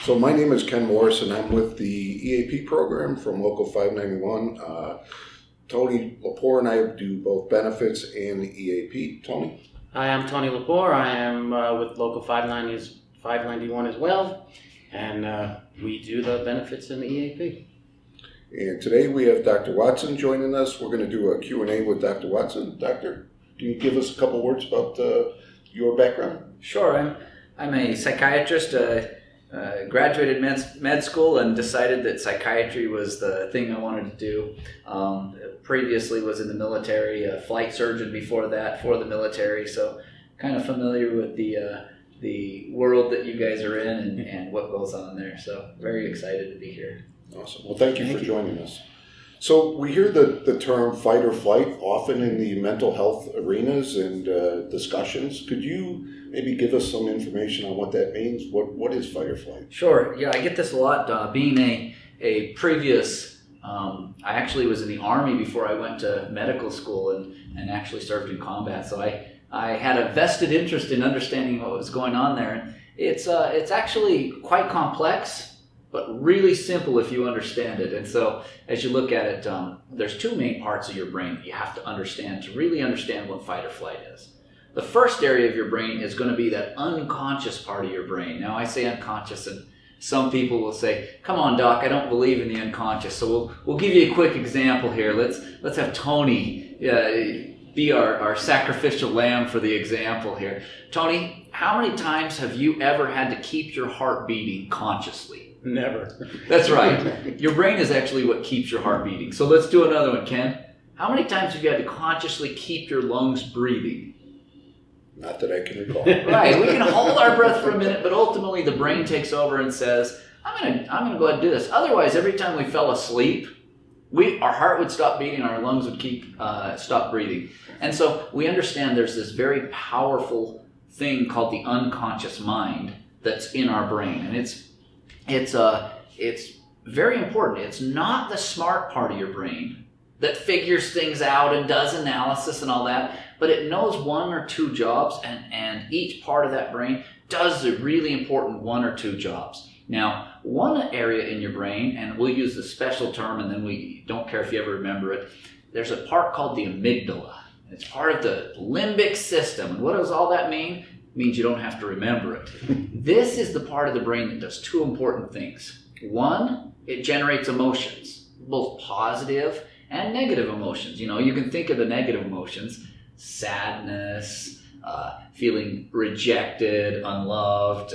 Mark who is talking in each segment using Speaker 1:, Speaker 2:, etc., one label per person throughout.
Speaker 1: So my name is Ken Morris, and I'm with the EAP program from Local 591. Tony Lepore and I do both benefits and the EAP. Tony?
Speaker 2: Hi, I'm Tony Lepore. I am with Local 591 as well, and we do the benefits in the EAP.
Speaker 1: And today we have Dr. Watson joining us. We're going to do a Q&A with Dr. Watson. Doctor, can you give us a couple words about your background?
Speaker 3: Sure. I'm a psychiatrist. Graduated med school and decided that psychiatry was the thing I wanted to do. Previously was in the military, a flight surgeon before that for the military, so kind of familiar with the world that you guys are in and what goes on there. So very excited to be here.
Speaker 1: Awesome. Well, thank you for joining us. So we hear the term fight or flight often in the mental health arenas and discussions. Could you maybe give us some information on what that means? What is fight or flight?
Speaker 3: Sure. Yeah, I get this a lot. Being a previous, I actually was in the Army before I went to medical school and actually served in combat. So I had a vested interest in understanding what was going on there. And it's actually quite complex, but really simple if you understand it. And so as you look at it, there's two main parts of your brain that you have to understand to really understand what fight or flight is. The first area of your brain is going to be that unconscious part of your brain. Now I say unconscious, and some people will say, come on doc, I don't believe in the unconscious. So we'll give you a quick example here. Let's have Tony be our sacrificial lamb for the example here. Tony, how many times have you ever had to keep your heart beating consciously?
Speaker 2: Never.
Speaker 3: That's right. Your brain is actually what keeps your heart beating. So let's do another one, Ken. How many times have you had to consciously keep your lungs breathing?
Speaker 1: Not that I can recall.
Speaker 3: Right. We can hold our breath for a minute, but ultimately the brain takes over and says, I'm gonna go ahead and do this. Otherwise, every time we fell asleep, our heart would stop beating, our lungs would stop breathing. And so we understand there's this very powerful thing called the unconscious mind that's in our brain. And it's very important. It's not the smart part of your brain that figures things out and does analysis and all that, but it knows one or two jobs, and each part of that brain does the really important one or two jobs. Now, one area in your brain, and we'll use the special term and then we don't care if you ever remember it, there's a part called the amygdala. It's part of the limbic system. And what does all that mean? It means you don't have to remember it. This is the part of the brain that does two important things. One, it generates emotions, both positive and negative emotions. You know, you can think of the negative emotions, sadness, feeling rejected, unloved,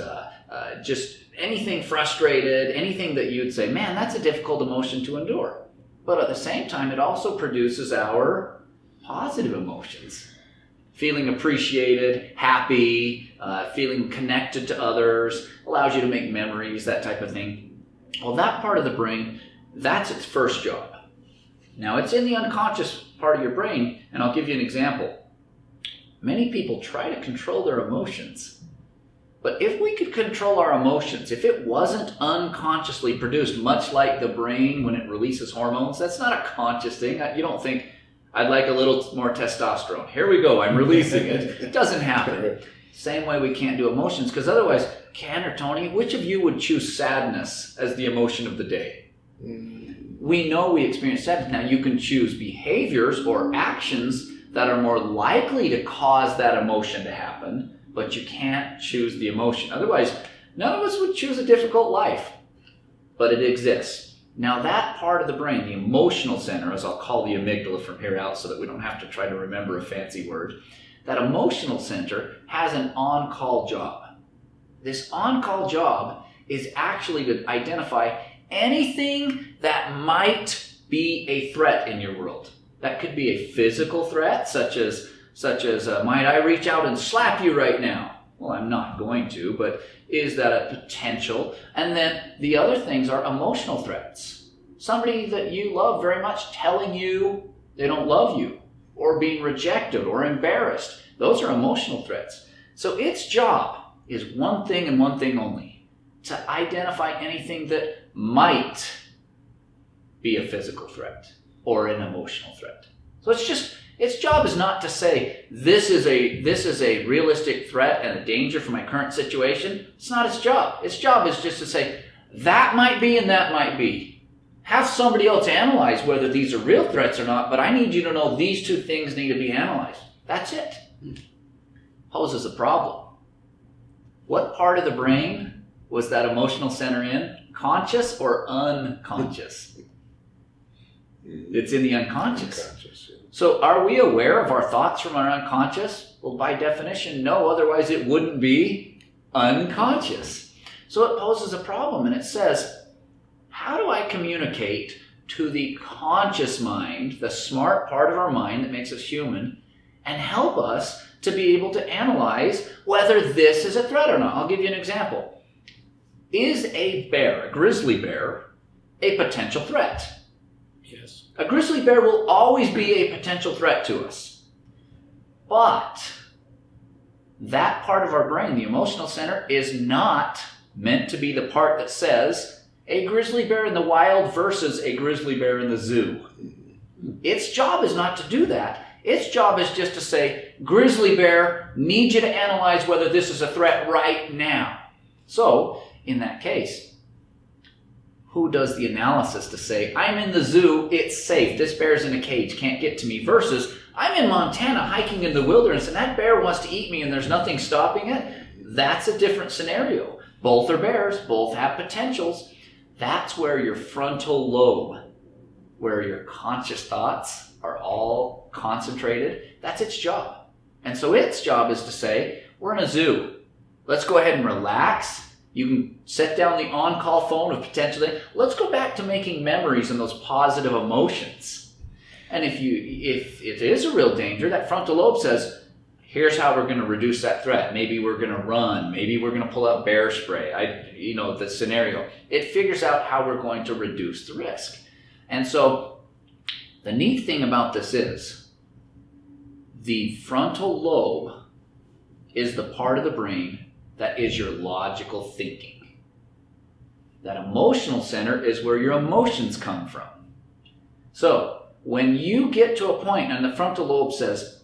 Speaker 3: just anything frustrated, anything that you'd say, man, that's a difficult emotion to endure. But at the same time, it also produces our positive emotions. Feeling appreciated, happy, feeling connected to others, allows you to make memories, that type of thing. Well, that part of the brain, that's its first job. Now, it's in the unconscious part of your brain, and I'll give you an example. Many people try to control their emotions. But if we could control our emotions, if it wasn't unconsciously produced, much like the brain when it releases hormones, that's not a conscious thing. You don't think, I'd like a little more testosterone. Here we go, I'm releasing it. It doesn't happen. Same way we can't do emotions, because otherwise, Ken or Tony, which of you would choose sadness as the emotion of the day? We know we experience sadness. Now, you can choose behaviors or actions that are more likely to cause that emotion to happen, but you can't choose the emotion. Otherwise, none of us would choose a difficult life, but it exists. Now, that part of the brain, the emotional center, as I'll call the amygdala from here out so that we don't have to try to remember a fancy word, that emotional center has an on-call job. This on-call job is actually to identify anything that might be a threat in your world. That could be a physical threat, such as might I reach out and slap you right now? Well, I'm not going to, but is that a potential? And then the other things are emotional threats. Somebody that you love very much telling you they don't love you, or being rejected or embarrassed. Those are emotional threats. So its job is one thing and one thing only, to identify anything that might be a physical threat or an emotional threat. So Its job is not to say, this is a realistic threat and a danger for my current situation. It's not its job. Its job is just to say, that might be and that might be. Have somebody else analyze whether these are real threats or not, but I need you to know these two things need to be analyzed. That's it. Poses a problem. What part of the brain was that emotional center in? Conscious or unconscious? It's in the unconscious.
Speaker 1: Unconscious, yeah.
Speaker 3: So are we aware of our thoughts from our unconscious? Well, by definition, no. Otherwise, it wouldn't be unconscious. So it poses a problem, and it says, how do I communicate to the conscious mind, the smart part of our mind that makes us human, and help us to be able to analyze whether this is a threat or not? I'll give you an example. Is a bear, a grizzly bear, a potential threat?
Speaker 2: Yes.
Speaker 3: A grizzly bear will always be a potential threat to us. But that part of our brain, the emotional center, is not meant to be the part that says a grizzly bear in the wild versus a grizzly bear in the zoo. Its job is not to do that. Its job is just to say, grizzly bear, need you to analyze whether this is a threat right now. So, in that case, who does the analysis to say, I'm in the zoo, it's safe, this bear's in a cage, can't get to me, versus I'm in Montana hiking in the wilderness and that bear wants to eat me and there's nothing stopping it? That's a different scenario. Both are bears, both have potentials. That's where your frontal lobe, where your conscious thoughts are all concentrated, that's its job. And so its job is to say, we're in a zoo. Let's go ahead and relax. You can set down the on-call phone of potentially, let's go back to making memories and those positive emotions. And if it is a real danger, that frontal lobe says, here's how we're going to reduce that threat. Maybe we're going to run. Maybe we're going to pull out bear spray. The scenario. It figures out how we're going to reduce the risk. And so the neat thing about this is the frontal lobe is the part of the brain that is your logical thinking. That emotional center is where your emotions come from. So when you get to a point and the frontal lobe says,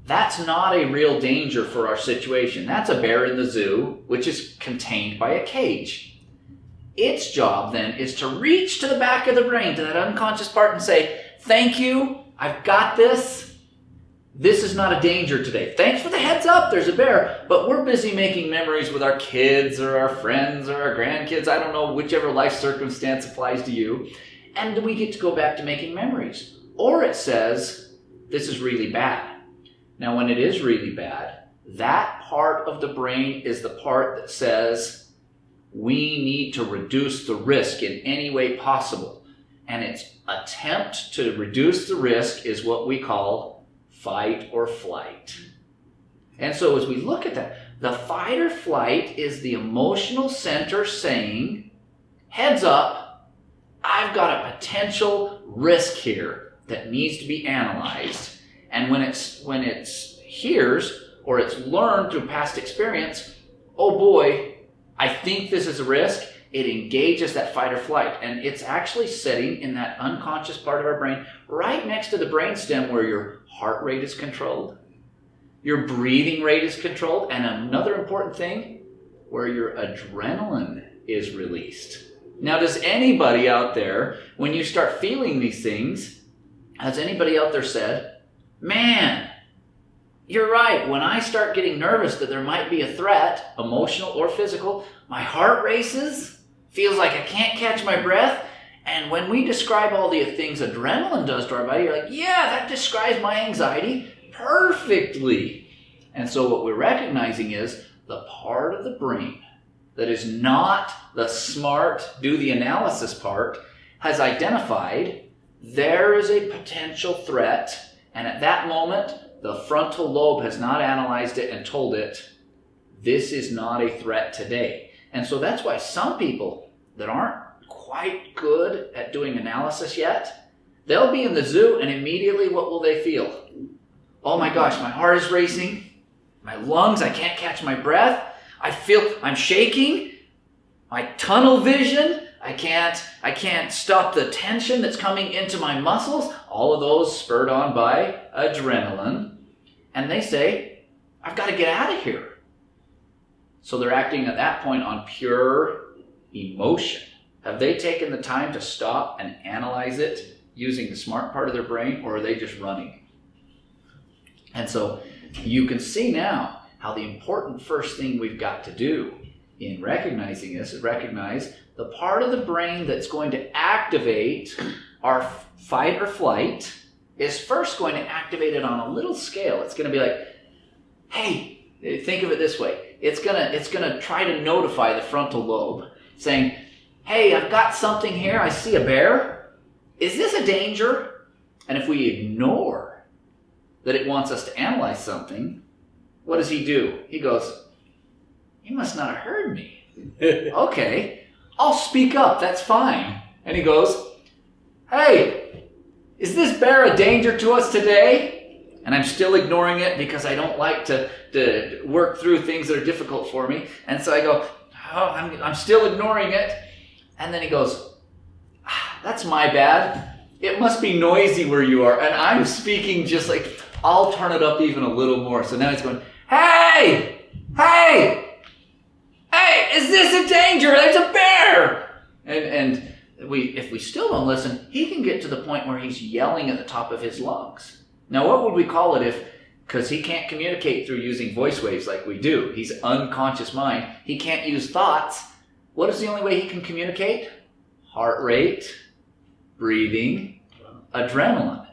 Speaker 3: that's not a real danger for our situation. That's a bear in the zoo, which is contained by a cage. Its job then is to reach to the back of the brain, to that unconscious part, and say, thank you, I've got this. This is not a danger today. Thanks for the heads up, there's a bear. But we're busy making memories with our kids or our friends or our grandkids. I don't know, whichever life circumstance applies to you. And we get to go back to making memories. Or it says, this is really bad. Now, when it is really bad, that part of the brain is the part that says, we need to reduce the risk in any way possible. And its attempt to reduce the risk is what we call fight or flight. And so as we look at that, the fight or flight is the emotional center saying, heads up, I've got a potential risk here that needs to be analyzed. And when it's hears or it's learned through past experience, oh boy, I think this is a risk, it engages that fight or flight. And it's actually sitting in that unconscious part of our brain right next to the brainstem where your heart rate is controlled, your breathing rate is controlled, and another important thing, where your adrenaline is released. Now, does anybody out there, when you start feeling these things, has anybody out there said, man, you're right, when I start getting nervous that there might be a threat, emotional or physical, my heart races, feels like I can't catch my breath. And when we describe all the things adrenaline does to our body, you're like, yeah, that describes my anxiety perfectly. And so what we're recognizing is the part of the brain that is not the smart, do the analysis part, has identified there is a potential threat. And at that moment, the frontal lobe has not analyzed it and told it, this is not a threat today. And so that's why some people that aren't quite good at doing analysis yet, they'll be in the zoo and immediately what will they feel? Oh my gosh, my heart is racing, my lungs, I can't catch my breath, I feel I'm shaking, my tunnel vision, I can't stop the tension that's coming into my muscles. All of those spurred on by adrenaline. And they say, I've got to get out of here. So they're acting at that point on pure emotion. Have they taken the time to stop and analyze it using the smart part of their brain, or are they just running? And so you can see now how the important first thing we've got to do in recognizing this is recognize the part of the brain that's going to activate our fight or flight is first going to activate it on a little scale. It's going to be like, hey, think of it this way. It's gonna try to notify the frontal lobe, saying, hey, I've got something here. I see a bear. Is this a danger? And if we ignore that it wants us to analyze something, what does he do? He goes, you must not have heard me. Okay, I'll speak up. That's fine. And he goes, hey, is this bear a danger to us today? And I'm still ignoring it because I don't like to work through things that are difficult for me. And so I go, oh, I'm still ignoring it. And then he goes, that's my bad. It must be noisy where you are. And I'm speaking just like, I'll turn it up even a little more. So now he's going, hey, is this a danger? There's a bear. And if we still don't listen, he can get to the point where he's yelling at the top of his lungs. Now, what would we call it because he can't communicate through using voice waves like we do. He's unconscious mind. He can't use thoughts. What is the only way he can communicate? Heart rate, breathing, adrenaline.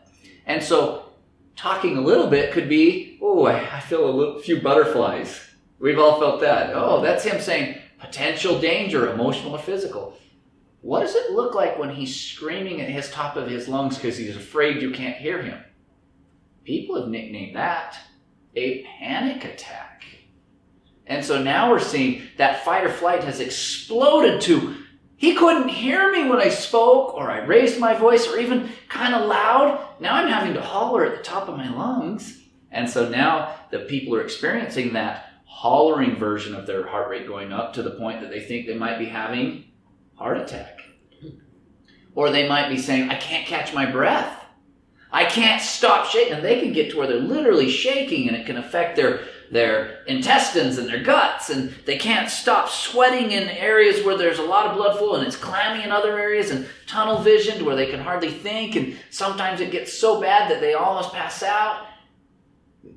Speaker 3: And so talking a little bit could be, oh, I feel a few butterflies. We've all felt that. Oh, that's him saying potential danger, emotional or physical. What does it look like when he's screaming at his top of his lungs because he's afraid you can't hear him? People have nicknamed that a panic attack. And so now we're seeing that fight or flight has exploded to, he couldn't hear me when I spoke, or I raised my voice, or even kind of loud. Now I'm having to holler at the top of my lungs. And so now the people are experiencing that hollering version of their heart rate going up to the point that they think they might be having heart attack. Or they might be saying, I can't catch my breath. I can't stop shaking. And they can get to where they're literally shaking, and it can affect their intestines and their guts, and they can't stop sweating in areas where there's a lot of blood flow, and it's clammy in other areas, and tunnel visioned where they can hardly think, and sometimes it gets so bad that they almost pass out.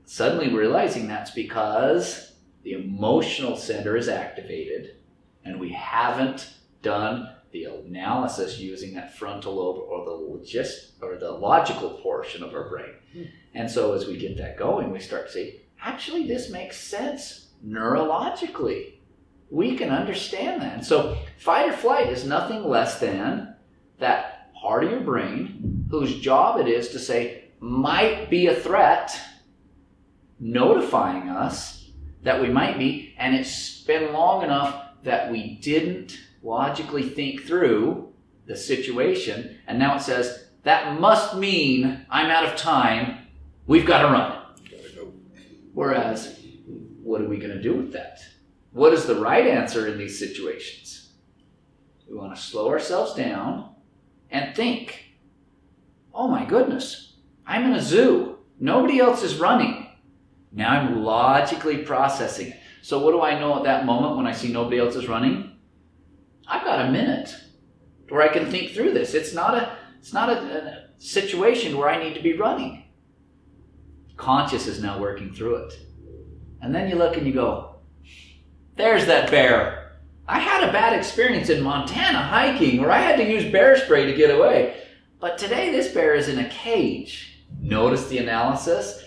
Speaker 3: Suddenly realizing that's because the emotional center is activated, and we haven't done the analysis using that frontal lobe or the logical portion of our brain. And so as we get that going, we start to say, actually, this makes sense neurologically. We can understand that. And so fight or flight is nothing less than that part of your brain whose job it is to say, might be a threat, notifying us that we might be, and it's been long enough that we didn't logically think through the situation, and now it says, that must mean I'm out of time, we've got to run. Whereas, what are we going to do with that? What is the right answer in these situations? We want to slow ourselves down and think, oh my goodness, I'm in a zoo. Nobody else is running. Now I'm logically processing it. So what do I know at that moment when I see nobody else is running? I've got a minute where I can think through this. It's not a situation where I need to be running. Conscious is now working through it. And then you look and you go, there's that bear. I had a bad experience in Montana hiking where I had to use bear spray to get away. But today this bear is in a cage. Notice the analysis.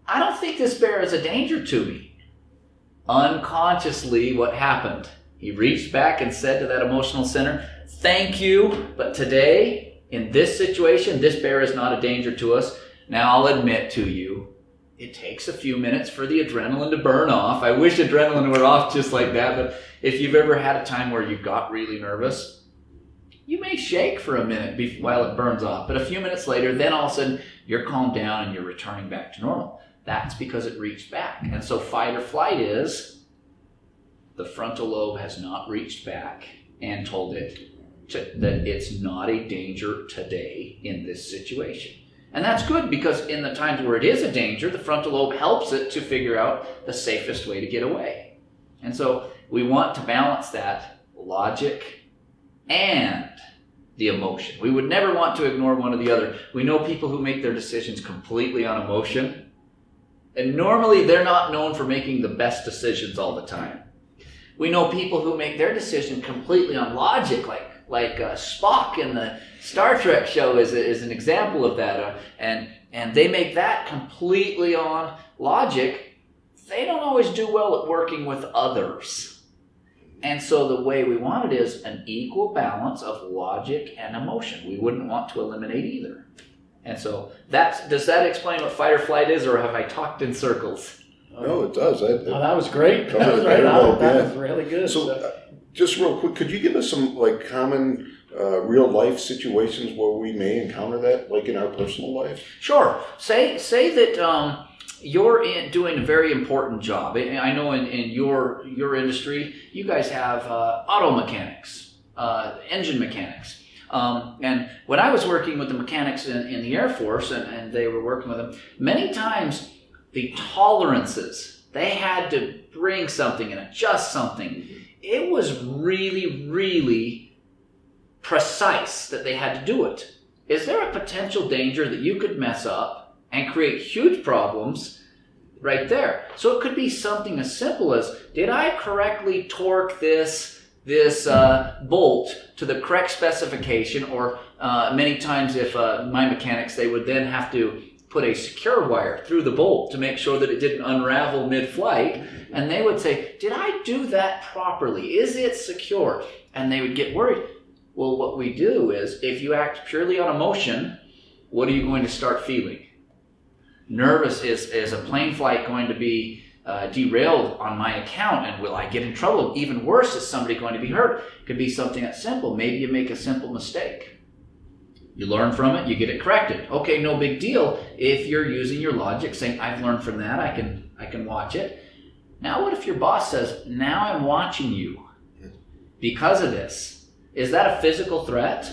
Speaker 3: I don't think this bear is a danger to me. Unconsciously, what happened? He reached back and said to that emotional center, thank you, but today, in this situation, this bear is not a danger to us. Now I'll admit to you, it takes a few minutes for the adrenaline to burn off. I wish adrenaline were off just like that, but if you've ever had a time where you got really nervous, you may shake for a minute while it burns off, but a few minutes later, then all of a sudden, you're calmed down and you're returning back to normal. That's because it reached back. And so fight or flight is, the frontal lobe has not reached back and told it, that it's not a danger today in this situation. And that's good, because in the times where it is a danger, the frontal lobe helps it to figure out the safest way to get away. And so we want to balance that logic and the emotion. We would never want to ignore one or the other. We know people who make their decisions completely on emotion, and normally they're not known for making the best decisions all the time. We know people who make their decision completely on logic, like Spock in the Star Trek show is an example of that. And they make that completely on logic. They don't always do well at working with others. And so the way we want it is an equal balance of logic and emotion. We wouldn't want to eliminate either. And so does that explain what fight or flight is, or have I talked in circles?
Speaker 1: No, it does.
Speaker 2: Oh, that was great. That was
Speaker 1: very well,
Speaker 2: that was really good.
Speaker 1: So, just real quick, could you give us some common real life situations where we may encounter that, like in our personal life?
Speaker 3: Sure. Say that you're doing a very important job. I know in your industry, you guys have auto mechanics, engine mechanics. And when I was working with the mechanics in the Air Force, and they were working with them, many times the tolerances, they had to bring something and adjust something. It was really, really precise that they had to do it. Is there a potential danger that you could mess up and create huge problems right there? So it could be something as simple as, did I correctly torque this bolt to the correct specification? Or many times if my mechanics, they would then have to put a secure wire through the bolt to make sure that it didn't unravel mid-flight. And they would say, did I do that properly? Is it secure? And they would get worried. Well, what we do is, if you act purely on emotion, what are you going to start feeling? Nervous, is a plane flight going to be derailed on my account, and will I get in trouble? Even worse, is somebody going to be hurt? It could be something that's simple. Maybe you make a simple mistake. You learn from it, you get it corrected. Okay, no big deal if you're using your logic, saying, I've learned from that, I can watch it. Now what if your boss says, now I'm watching you because of this? Is that a physical threat?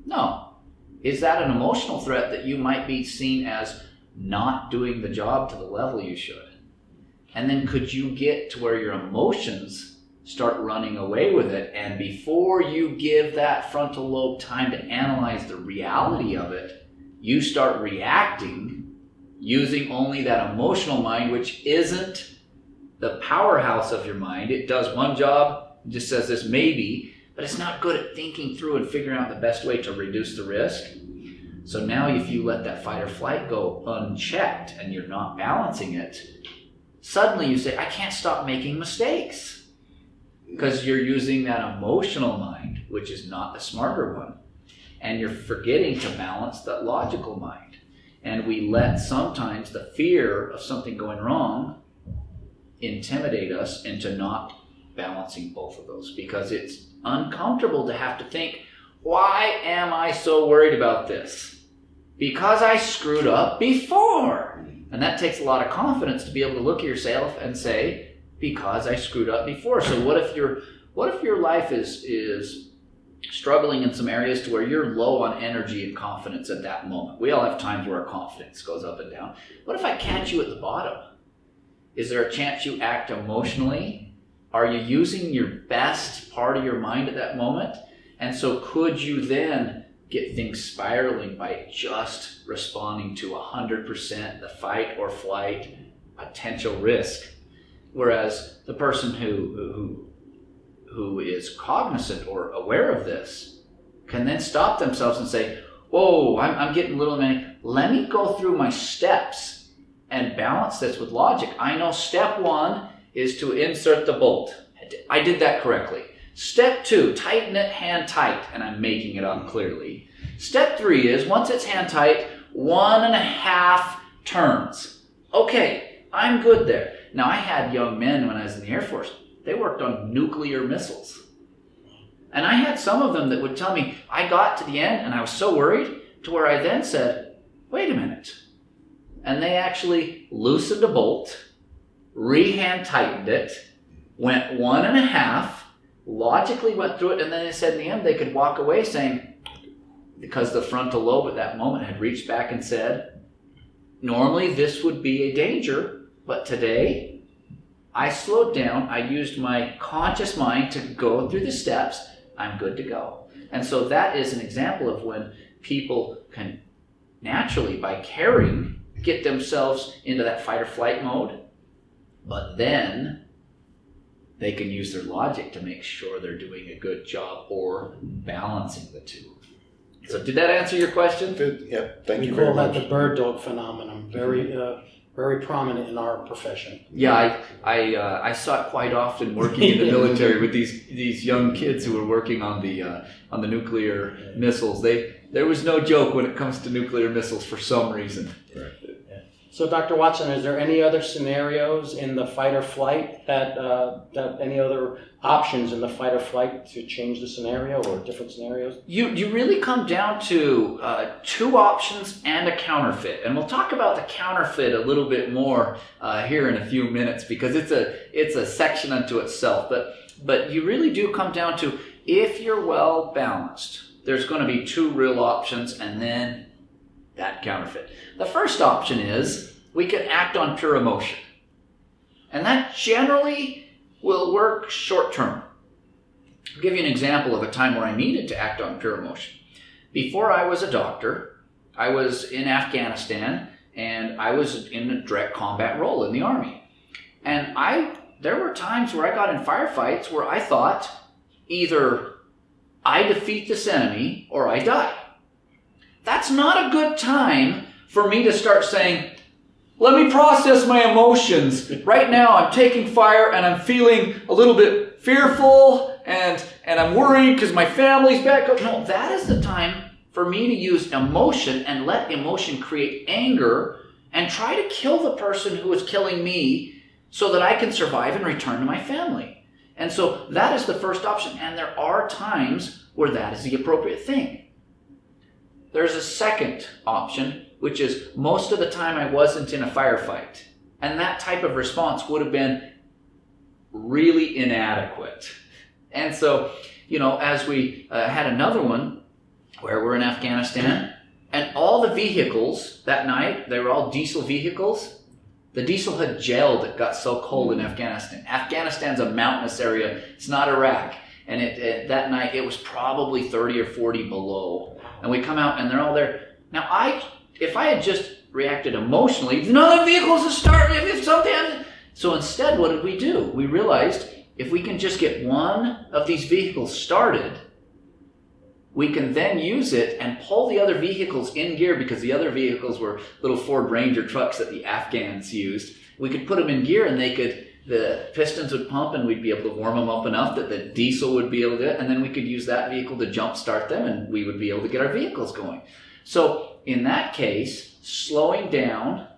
Speaker 3: No. Is that an emotional threat that you might be seen as not doing the job to the level you should? And then could you get to where your emotions start running away with it, and before you give that frontal lobe time to analyze the reality of it, you start reacting using only that emotional mind, which isn't the powerhouse of your mind. It does one job, it just says this maybe, but it's not good at thinking through and figuring out the best way to reduce the risk. So now if you let that fight or flight go unchecked and you're not balancing it, suddenly you say, I can't stop making mistakes. Because you're using that emotional mind, which is not the smarter one. And you're forgetting to balance that logical mind. And we let sometimes the fear of something going wrong intimidate us into not balancing both of those. Because it's uncomfortable to have to think, why am I so worried about this? Because I screwed up before. And that takes a lot of confidence to be able to look at yourself and say, because I screwed up before. So what if your life is struggling in some areas to where you're low on energy and confidence at that moment? We all have times where our confidence goes up and down. What if I catch you at the bottom? Is there a chance you act emotionally? Are you using your best part of your mind at that moment? And so could you then get things spiraling by just responding to 100% the fight or flight potential risk? Whereas the person who is cognizant or aware of this can then stop themselves and say, whoa, I'm getting a little many. Let me go through my steps and balance this with logic. I know step 1 is to insert the bolt. I did that correctly. Step 2, tighten it hand tight, and I'm making it up clearly. Step 3 is, once it's hand tight, 1.5 turns. Okay, I'm good there. Now, I had young men when I was in the Air Force. They worked on nuclear missiles. And I had some of them that would tell me, I got to the end and I was so worried to where I then said, wait a minute. And they actually loosened a bolt, re-hand tightened it, went 1.5, logically went through it, and then they said in the end they could walk away saying, because the frontal lobe at that moment had reached back and said, normally this would be a danger, but today I slowed down, I used my conscious mind to go through the steps, I'm good to go. And so that is an example of when people can naturally, by caring, get themselves into that fight or flight mode, but then they can use their logic to make sure they're doing a good job or balancing the two. So did that answer your question?
Speaker 1: Yeah, thank
Speaker 4: We
Speaker 1: you
Speaker 4: call
Speaker 1: very
Speaker 4: that
Speaker 1: much.
Speaker 4: the bird dog phenomenon. Very prominent in our profession.
Speaker 3: Yeah, I saw it quite often working in the military with these young kids who were working on the nuclear missiles. There was no joke when it comes to nuclear missiles for some reason.
Speaker 4: So, Dr. Watson, is there any other scenarios in the fight or flight that any other options in the fight or flight to change the scenario or different scenarios?
Speaker 3: You really come down to two options and a counterfeit, and we'll talk about the counterfeit a little bit more here in a few minutes because it's a section unto itself. But you really do come down to, if you're well balanced, there's going to be two real options, and then that counterfeit. The first option is we can act on pure emotion, and that generally will work short term. I'll give you an example of a time where I needed to act on pure emotion. Before I was a doctor, I was in Afghanistan, and I was in a direct combat role in the Army. And there were times where I got in firefights where I thought either I defeat this enemy or I die. That's not a good time for me to start saying, let me process my emotions. Right now I'm taking fire and I'm feeling a little bit fearful and I'm worried because my family's back up. No, that is the time for me to use emotion and let emotion create anger and try to kill the person who is killing me so that I can survive and return to my family. And so that is the first option. And there are times where that is the appropriate thing. There's a second option, which is most of the time I wasn't in a firefight. And that type of response would have been really inadequate. And so, as we had another one where we're in Afghanistan, and all the vehicles that night, they were all diesel vehicles. The diesel had gelled. It got so cold in Afghanistan. Afghanistan's a mountainous area. It's not Iraq. And that night, it was probably 30 or 40 below. And we come out and they're all there. Now, if I had just reacted emotionally, none of the vehicles would start if something happened. So instead, what did we do? We realized if we can just get one of these vehicles started, we can then use it and pull the other vehicles in gear, because the other vehicles were little Ford Ranger trucks that the Afghans used. We could put them in gear and the pistons would pump and we'd be able to warm them up enough that the diesel would be able to do it, and then we could use that vehicle to jump start them and we would be able to get our vehicles going. So in that case, slowing down,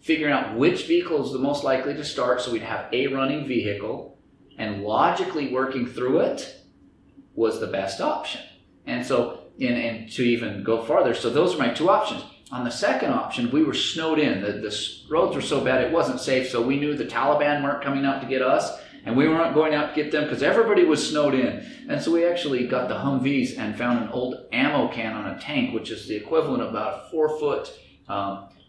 Speaker 3: figuring out which vehicle is the most likely to start so we'd have a running vehicle, and logically working through it was the best option. And so, and to even go farther, so those are my two options. On the second option, we were snowed in. The roads were so bad it wasn't safe, so we knew the Taliban weren't coming out to get us, and we weren't going out to get them because everybody was snowed in. And so we actually got the Humvees and found an old ammo can on a tank, which is the equivalent of about a 4-foot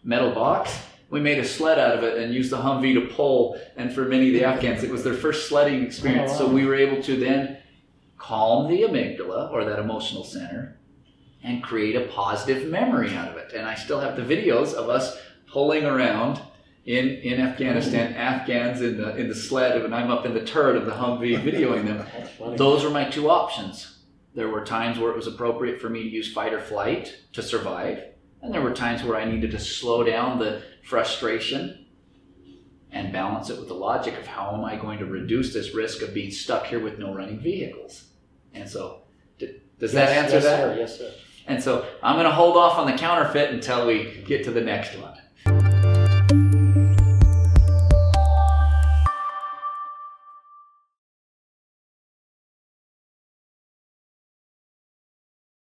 Speaker 3: metal box. We made a sled out of it and used the Humvee to pull, and for many of the Afghans, it was their first sledding experience.
Speaker 4: Oh, wow.
Speaker 3: So we were able to then calm the amygdala, or that emotional center, and create a positive memory out of it. And I still have the videos of us pulling around in Afghanistan, Afghans in the sled, and I'm up in the turret of the Humvee videoing them.
Speaker 4: That's funny.
Speaker 3: Those were my two options. There were times where it was appropriate for me to use fight or flight to survive, and there were times where I needed to slow down the frustration and balance it with the logic of how am I going to reduce this risk of being stuck here with no running vehicles. And so, does that answer that?
Speaker 4: Yes, sir.
Speaker 3: And so I'm going to hold off on the counterfeit until we get to the next one.